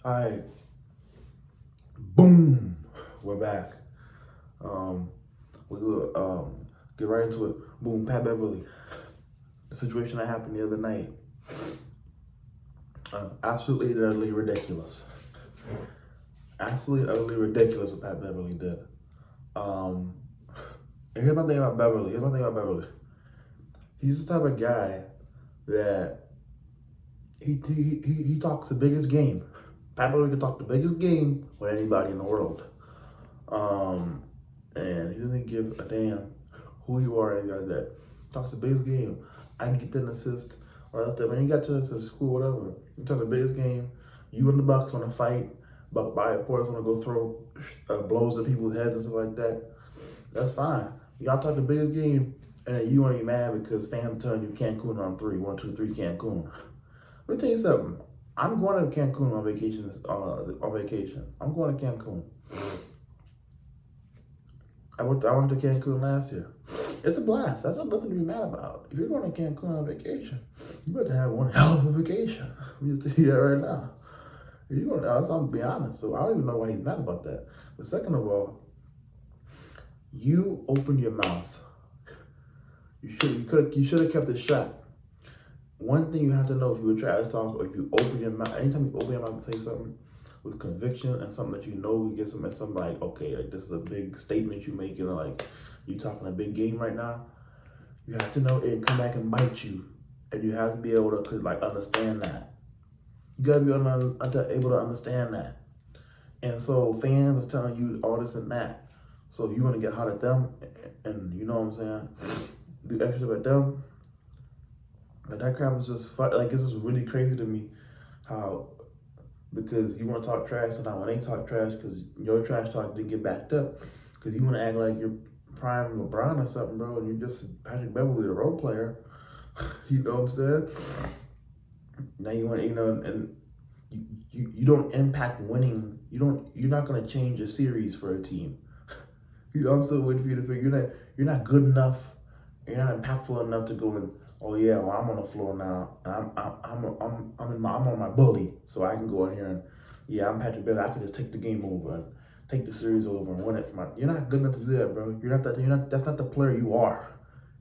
All right, boom, we're back. Um, we will get right into it. Boom, Pat Beverly. The situation that happened the other night. Absolutely utterly ridiculous. Absolutely utterly ridiculous what Pat Beverly did. Um, and here's my thing about Beverly. He's the type of guy that he talks the biggest game. Pat Beverly can talk the biggest game with anybody in the world. Um, and he doesn't give a damn who you are or anything like that. Talks the biggest game. I can get an assist or else when he got to assist, cool, whatever. You talk the biggest game. You and the Bucks want to fight, but by boys want to go throw blows at people's heads and stuff like that. That's fine. Y'all talk the biggest game, and you want to be mad because fans telling you Cancun on 3, 1, 2, 3, Cancun. Let me tell you something. I'm going to Cancun on vacation. I'm going to Cancun. I went to Cancun last year. It's a blast. That's nothing to be mad about. If you're going to Cancun on vacation, you better have one hell of a vacation. We just tell you that right now. If you're going to, I'm gonna be honest. So I don't even know why he's mad about that. But second of all, you opened your mouth. You should have kept it shut. One thing you have to know if you were trash talk or if you open your mouth, anytime you open your mouth to say something with conviction and something that you know you get something like, okay, like this is a big statement you make, like you talking a big game right now, you have to know it come back and bite you. And you have to be able to like understand that. You gotta be able to understand that. And so fans is telling you all this and that. So you want to get hot at them and you know what I'm saying? Do extra at them. But that crap is just fun. Like, it's just really crazy to me how, because you want to talk trash, so now when they talk trash, because your trash talk didn't get backed up, because you want to act like you're prime LeBron or something, bro, and you're just Patrick Beverly, the role player. You know what I'm saying? Now you want to, and you don't impact winning. You're not going to change a series for a team. I'm still waiting for you to figure you're not good enough. You're not impactful enough to go in. Oh yeah, well I'm on the floor now, and I'm on my bully, so I can go in here and I'm Patrick Beverly. I can just take the game over and take the series over and win it for my. You're not good enough to do that, bro. You're not that. You're not. That's not the player you are,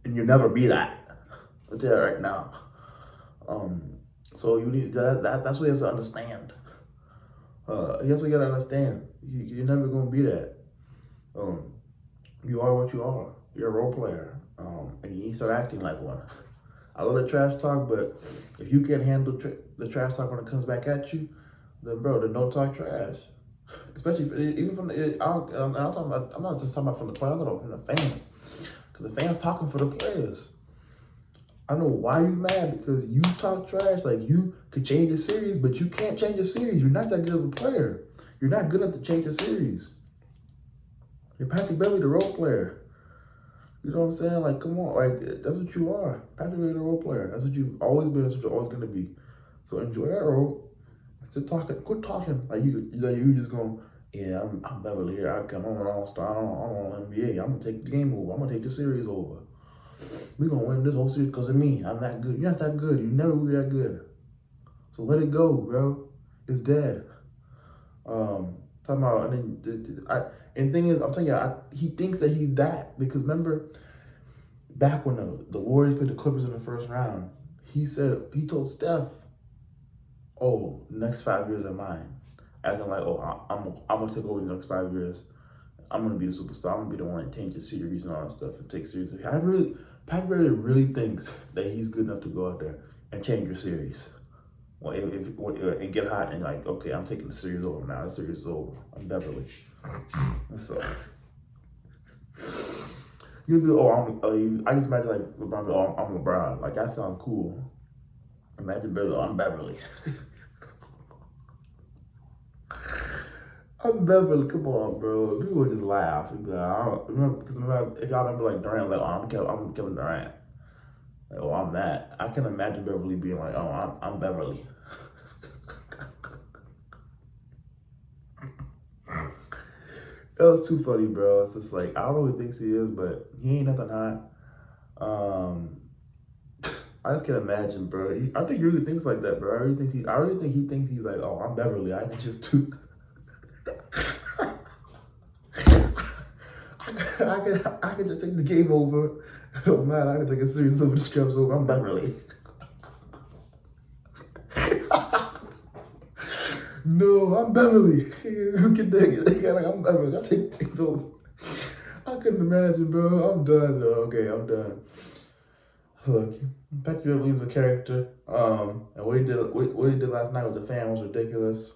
and you'll never be that. I'll tell you that right now. So you need that's what you have to understand. That's what you gotta understand. You're never gonna be that. You are what you are. You're a role player, and you need to start acting like one. I love the trash talk, but if you can't handle the trash talk when it comes back at you, then bro, then don't talk trash. Especially even from the, I'm not just talking about from the players, I'm talking about from the fans, because the fans talking for the players. I know why you mad, because you talk trash like you could change a series, but you can't change a series. You're not that good of a player. You're not good enough to change a series. You're Patrick Beverly, the role player. You know what I'm saying? Like, come on. Like, that's what you are. Patrick Beverly, the role player. That's what you've always been. That's what you're always going to be. So enjoy that role. Quit talking. Like, you just going, yeah, I'm Beverly here. I'm an all-star. I'm on NBA. I'm going to take the game over. I'm going to take the series over. We're going to win this whole series because of me. I'm that good. You're not that good. You never will be that good. So let it go, bro. It's dead. Talking about, and the thing is, I'm telling you, he thinks that he's that, because remember, back when the Warriors played the Clippers in the first round, he told Steph, "Oh, next 5 years are mine," as in like, "Oh, I'm gonna take over the next 5 years. I'm gonna be the superstar. I'm gonna be the one that change the series and all that stuff and take series." Pat Beverly really thinks that he's good enough to go out there and change your series. Well, and get hot and like, okay, I'm taking the series over now. The series is over. I'm Beverly. So you'd be, I just imagine like LeBron, I'm LeBron. Like, that sounds cool. Imagine Beverly, I'm Beverly. I'm Beverly. Come on, bro. People would just laugh. Like, I don't remember, because if y'all remember, like Durant, like, oh, I'm Kevin Durant. Like, oh, I'm that. I can imagine Beverly being like, oh, I'm Beverly. That was too funny, bro. It's just like, I don't know who he thinks he is, but he ain't nothing hot. I just can't imagine, bro. I think he really thinks like that, bro. I really think he thinks he's like, oh, I'm Beverly. I can just do. I can just take the game over. Oh man, I can take a series over the scrubs over. I'm Beverly. No, I'm Beverly. Who can dig it? Like, I'm Beverly. I take things over. I couldn't imagine, bro. I'm done, though. Okay, I'm done. Look, Patrick Beverly's a character. And what he did last night with the fan was ridiculous.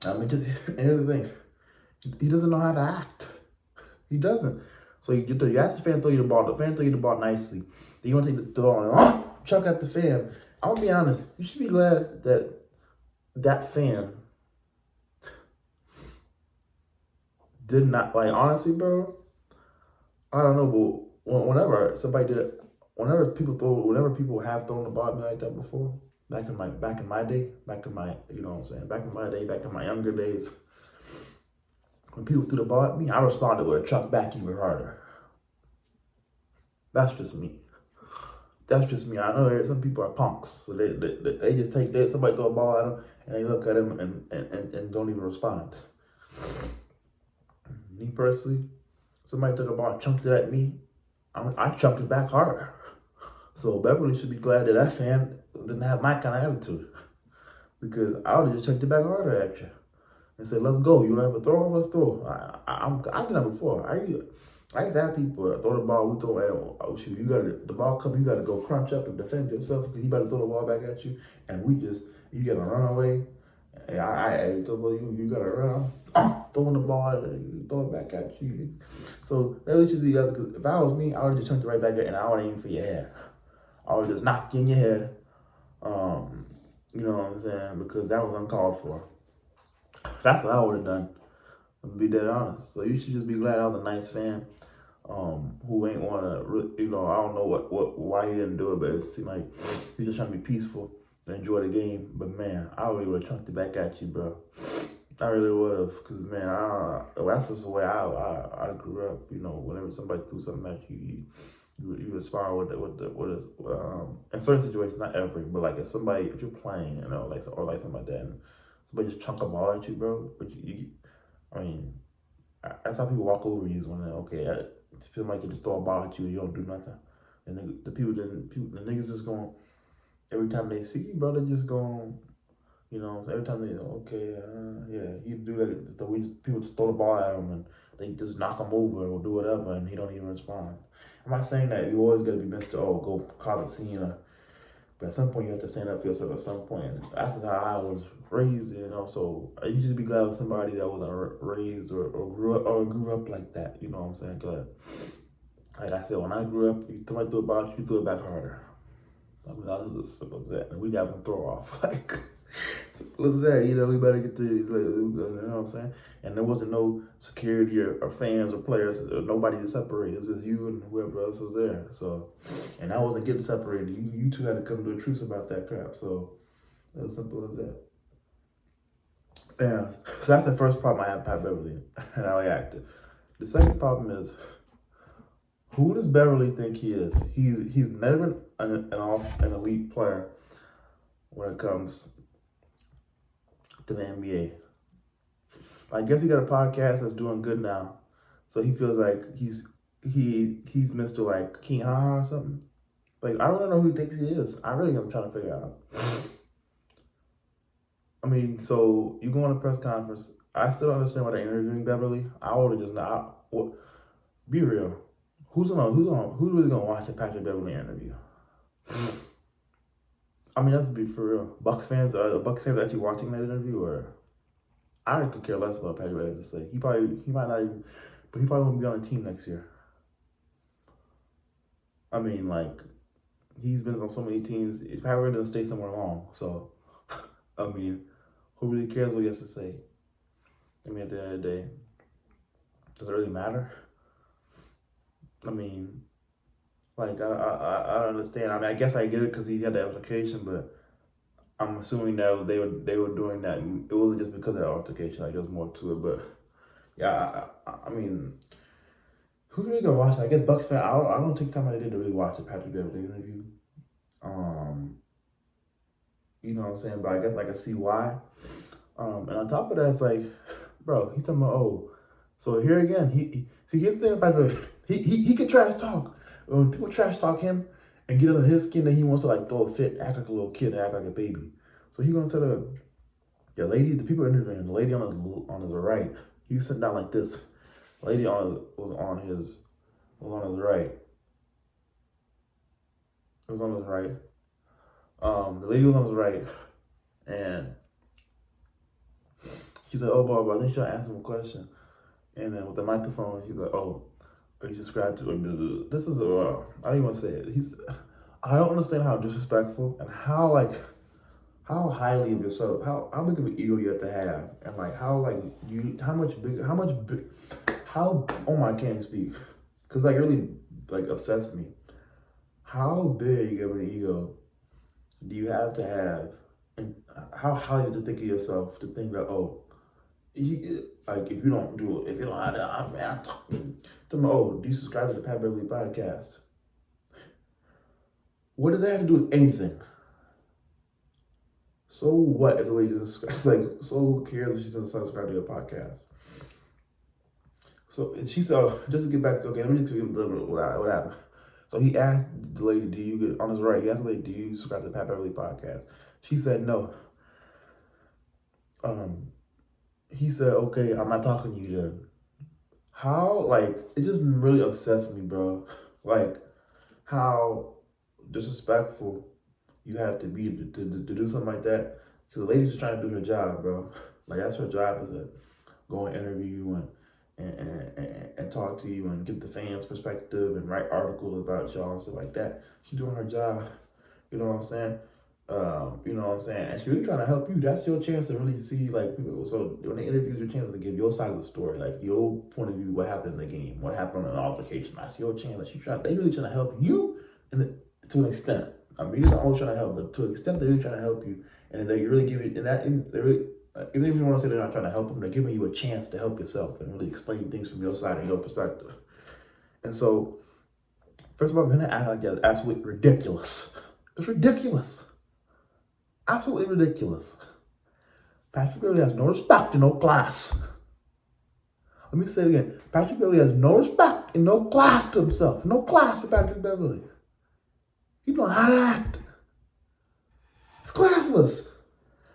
I mean, just and here's the thing: he doesn't know how to act. He doesn't. So you ask the fan to throw you the ball. The fan throw you the ball nicely. Then you want to take the ball and chuck at the fan. I'm gonna be honest. You should be glad that that fan did not, like, honestly, bro. I don't know, but whenever people have thrown the ball at me like that before, back in my day, you know what I'm saying, back in my day, back in my younger days, when people threw the ball at me, I responded with a chuck back even harder. That's just me. That's just me. I know some people are punks, so they just take that. Somebody throw a ball at them, and they look at them and don't even respond. Me personally, somebody took a ball and chunked it at me, I chunked it back harder. So Beverly should be glad that that fan didn't have my kind of attitude, because I would have just chunked it back harder at you and said, "Let's go. You don't have a throw? Let's throw." I did that before. I used to have people throw the ball. We throw it. Oh shoot! The ball come. You got to go crunch up and defend yourself because he about to throw the ball back at you, and you got to run away. I told you gotta run. Throwing the ball, throw it back at you. So at least you guys, because if I was me, I would have just chunked it right back there, and I would aim for your head. I would just knock you in your head. You know what I'm saying? Because that was uncalled for. That's what I would have done. To be dead honest. So you should just be glad I was a nice fan. Who ain't wanna, I don't know why he didn't do it, but it seemed like he just trying to be peaceful and enjoy the game. But man, I really would have chunked it back at you, bro. I really would have, cause man, that's just the way I grew up. You know, whenever somebody threw something at you, you respond with in certain situations, not every, but like if you're playing, you know, like or like something like that, and somebody just chunk a ball at you, bro. But I mean, that's how people walk over you. Is when it feel like you just throw a ball at you, and you don't do nothing, and the niggas just going every time they see you, bro, they just going. You know, so every time they he do that. People just throw the ball at him and they just knock him over or do whatever, and he don't even respond. I'm not saying that you always gotta be Mr. Go cause a scene, but at some point you have to stand up for yourself. At some point, and that's just how I was raised. You know, so you just be glad with somebody that wasn't raised or grew up like that. You know what I'm saying? Cause like I said, when I grew up, somebody threw a ball, you threw it back harder. I mean, that was as simple as that. And we got them throw off like. What's that? You know, we better get to, you know what I'm saying? And there wasn't no security or fans or players or nobody to separate. It was just you and whoever else was there. So, and I wasn't getting separated. You two had to come to a truce about that crap. So, as simple as that. Yeah, so that's the first problem I had with Pat Beverly and how he acted. The second problem is, who does Beverly think he is? He's never been an elite player when it comes to the NBA. I guess he got a podcast that's doing good now, so he feels like he's Mr. like King Ha or something. Like I don't know who he thinks he is. I really am trying to figure out. I mean, so you go on a press conference. I still don't understand why they're interviewing Beverly. I would have just not. Be real. Who's really gonna watch a Patrick Beverly interview? I mean, let's be for real. Bucks fans actually watching that interview, or I could care less about Patrick Beverly to say. He might not even, but he probably won't be on the team next year. I mean, like, he's been on so many teams. He probably doesn't stay somewhere long. So, I mean, who really cares what he has to say? I mean, at the end of the day, does it really matter? I mean, like, I don't understand. I mean, I guess I get it because he had the application, but I'm assuming that they were doing that. And it wasn't just because of that altercation. Like, there was more to it. But yeah, I mean, who's really gonna watch that? I guess Bucks fan. I don't take time I did to really watch the Patrick Beverly interview. You know what I'm saying? But I guess I can see why. And on top of that, it's like, bro, he's talking about, oh, so here again, see, here's the thing about he can trash talk. When people trash talk him and get under his skin, then he wants to like throw a fit, act like a little kid, and act like a baby. So he gonna tell the lady, the people interviewing, the lady on his right, he was sitting down like this. The lady was on his right. It was on his right. The lady was on his right, and she said, "Oh, Bob, I think she'll ask him a question." And then with the microphone, he's like, "Oh, he subscribed to it. This is I don't even want to say it. I don't understand how disrespectful and how highly of yourself, how big of an ego you have to have, and like oh my, I can't speak, because like really like obsessed me. How big of an ego do you have to have, and how highly to think of yourself to think that, oh, like if you don't do it, if you don't have that, I'm talking to me, oh, do you subscribe to the Pat Beverly podcast? What does that have to do with anything? So what if the lady doesn't subscribe? Like, so who cares if she doesn't subscribe to your podcast? So she said, just to get back to, okay, let me just tell you a little bit what happened. So he asked the lady, do you get on his right? He asked the lady, do you subscribe to the Pat Beverly podcast? She said no. He said, okay, I'm not talking to you then. How, like, it just really obsessed me, bro. Like, how disrespectful you have to be to do something like that. Because the lady's just trying to do her job, bro. Like, that's her job, is to go and interview you and talk to you and get the fans' perspective and write articles about y'all and stuff like that. She's doing her job. You know what I'm saying? You know what I'm saying? And she's really trying to help you. That's your chance to really see, like, people. So when they interview, your chance to give your side of the story, like your point of view, what happened in the game, what happened in the altercation. That's your chance. They really trying to help you, to an extent. I mean, they're not always trying to help, but to an extent, they're really trying to help you. And they really give you, they really, even if you want to say they're not trying to help them, they're giving you a chance to help yourself and really explain things from your side and your perspective. And so, first of all, we're going to act like that is absolutely ridiculous. It's ridiculous. Absolutely ridiculous. Patrick Beverly has no respect and no class. Let me say it again. Patrick Beverly has no respect and no class to himself. No class for Patrick Beverly. He don't know how to act. It's classless.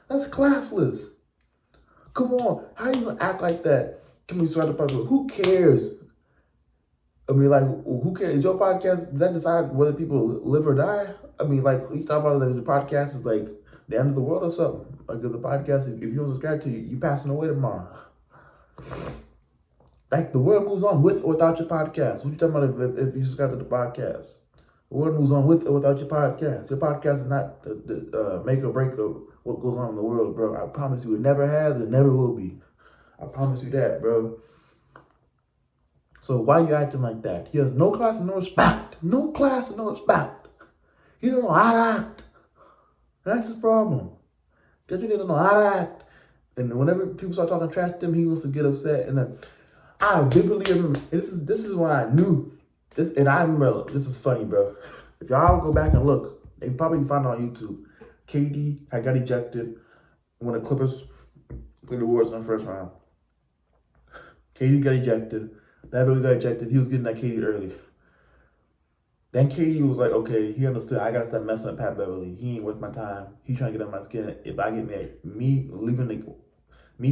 That's classless. Come on. How are you going to act like that? Can we start the podcast? Who cares? I mean, like, who cares? Is your podcast, does that decide whether people live or die? I mean, like, you talk about like, the podcast is like the end of the world or something. Like, the podcast, if you don't subscribe to you passing away tomorrow. Like, the world moves on with or without your podcast. What you talking about if you subscribe to the podcast? The world moves on with or without your podcast. Your podcast is not the make or break of what goes on in the world, bro. I promise you, it never has and never will be. I promise you that, bro. So why are you acting like that? He has no class and no respect. No class and no respect. He don't know how to act. That's his problem. Because you didn't know how to act. And whenever people start talking trash to him, he wants to get upset. And then I vividly remember, this is when I knew this, and I remember, this is funny, bro. If y'all go back and look, they probably can find it on YouTube. KD had got ejected when the Clippers played the Warriors in the first round. KD got ejected. Beverly got ejected. He was getting that KD early. Then KD was like, okay, he understood. I gotta stop messing with Pat Beverly. He ain't worth my time. He trying to get on my skin. If I get mad, me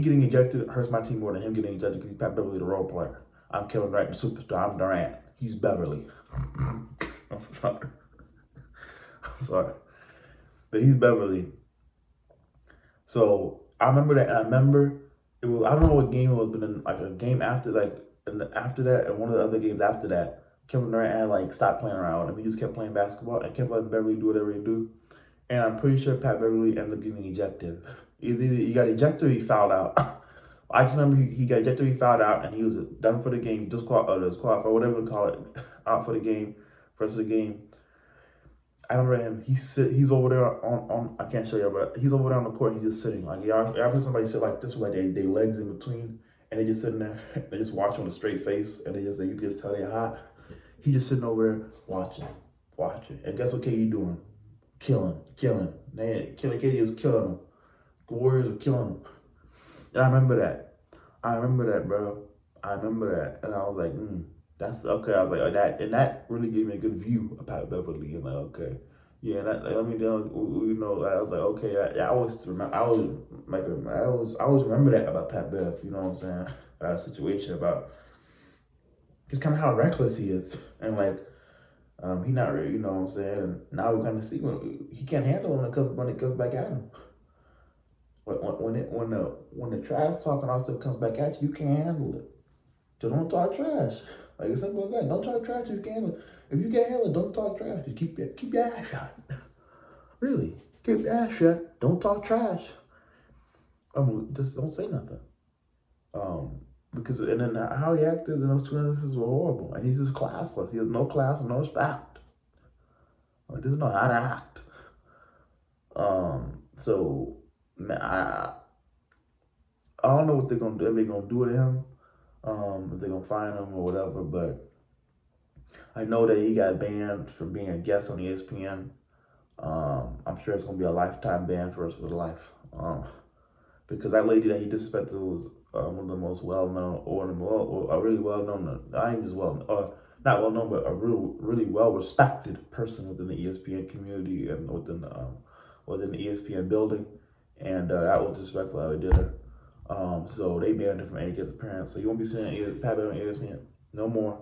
getting ejected hurts my team more than him getting ejected because Pat Beverly the role player. I'm Kevin Durant, the superstar. I'm Durant. He's Beverly. I'm sorry. I'm sorry. But he's Beverly. So I remember that, and I remember it was, I don't know what game it was, but then like a game after, like, and after that, and one of the other games after that, Kevin Durant had like stopped playing around and he just kept playing basketball and kept letting Beverly do whatever he do. And I'm pretty sure Pat Beverly ended up getting ejected. Either he got ejected or he fouled out. I just remember he got ejected or he fouled out and he was done for the game, disqualified or whatever we call it, out for the game, first of the game. I remember him. He's over there on I can't show you, but he's over there on the court. He's just sitting. Like y'all ever somebody sit like this with like they legs in between, and they just sitting there. They just watch with a straight face, and you can just tell they're hot. He just sitting over there watching. And guess what KD doing? killing. Killer Katie was killing them. The Warriors were killing them. And I remember that. Bro. I remember that. And I was like, that's okay. I was like, that, and that really gave me a good view of Pat Beverly. And like, okay. Yeah, and that, like, I mean, I was like, okay, I always remember, I always remember that about Pat Bev, you know what I'm saying? About a situation about just kind of how reckless he is. And like, he not really, you know what I'm saying? And now we kind of see when he can't handle it when it comes back at him. When the trash talking all stuff comes back at you, you can't handle it. So don't talk trash. Like it's simple as that. Don't talk trash if you can't handle it. If you can't handle it, don't talk trash. Just keep your ass shut. Really, keep your ass shut. Don't talk trash. Just don't say nothing. Because and then how he acted in those 2 instances were horrible, and he's just classless. He has no class and no respect. He doesn't know how to act. So man, I don't know what they're gonna do. If they're gonna do to him, if they're gonna fine him or whatever. But I know that he got banned from being a guest on ESPN. I'm sure it's gonna be a lifetime ban for us for life. Because that lady that he disrespected was one of the most well-known, or a really well-known, not even just not well-known, but a really well-respected person within the ESPN community and within the ESPN building, and that was disrespectful how he did her. So they banned her from any guest appearance. So you won't be seeing Pat Beverly on ESPN no more.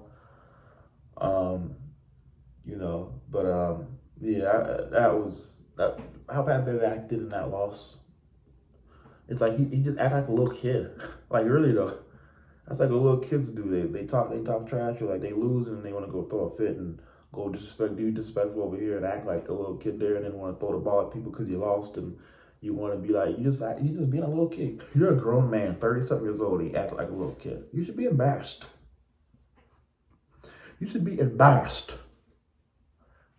But yeah, that how Pat Beverly acted in that loss. It's like he just act like a little kid. Like really though. That's like what little kids do. They talk trash, or like they lose and they want to go throw a fit and go disrespectful over here and act like a little kid there, and then want to throw the ball at people because you lost, and you want to be like you just being a little kid. You're a grown man, 30-something years old. You act like a little kid. You should be embarrassed. You should be embarrassed.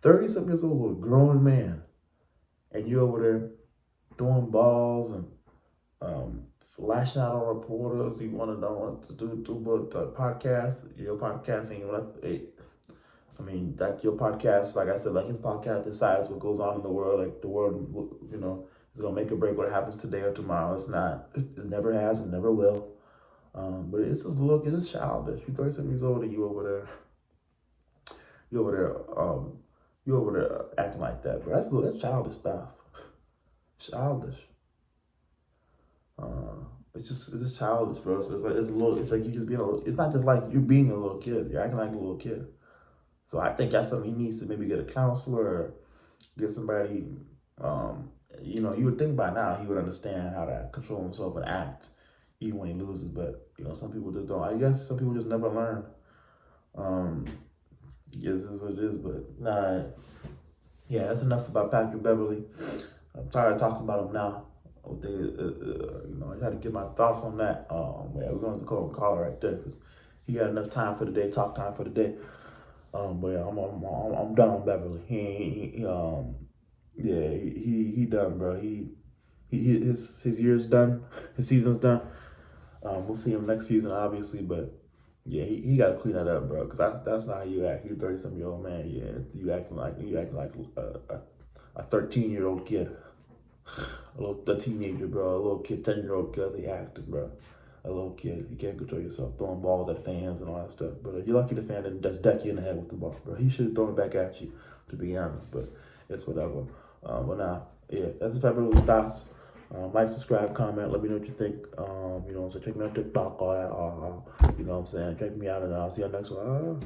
30-something years old, a grown man, and you over there throwing balls and flashing out on reporters. You want to know what to do but podcast. Your podcast ain't like your podcast, like I said, like his podcast decides what goes on in the world. Like the world, is gonna make or break what happens today or tomorrow. It's not. It never has and never will. But it's just it's childish. You're 37 years old and you over there acting like that. But that's childish stuff. Childish. It's just childish, bro. It's like you just being it's not just like you being a little kid. You're acting like a little kid. So I think that's something he needs to maybe get a counselor or get somebody. You would think by now he would understand how to control himself and act, even when he loses. But some people just don't. I guess some people just never learn. I guess that's what it is. But nah, yeah, that's enough about Patrick Beverly. I'm tired of talking about him now. I had to get my thoughts on that. We're going to call it right there because he got enough time for the day, talk time for the day. But yeah, I'm done on Beverly. He done, bro. His year's done. His season's done. We'll see him next season, obviously, but yeah, he got to clean that up, bro. Because that's not how you act. You're 30-something-year-old man. Yeah, you acting like a 13-year-old kid. A teenager, bro. A little kid, 10-year-old kid. He acting, bro. A little kid. You can't control yourself, throwing balls at fans and all that stuff. But you're lucky the fan didn't just deck you in the head with the ball, bro. He should have thrown it back at you, to be honest. But it's whatever. But nah, yeah, that's the type of thoughts. Like, subscribe, comment, let me know what you think. So check me out TikTok, all that. You know what I'm saying? Check me out, and I'll see you next one.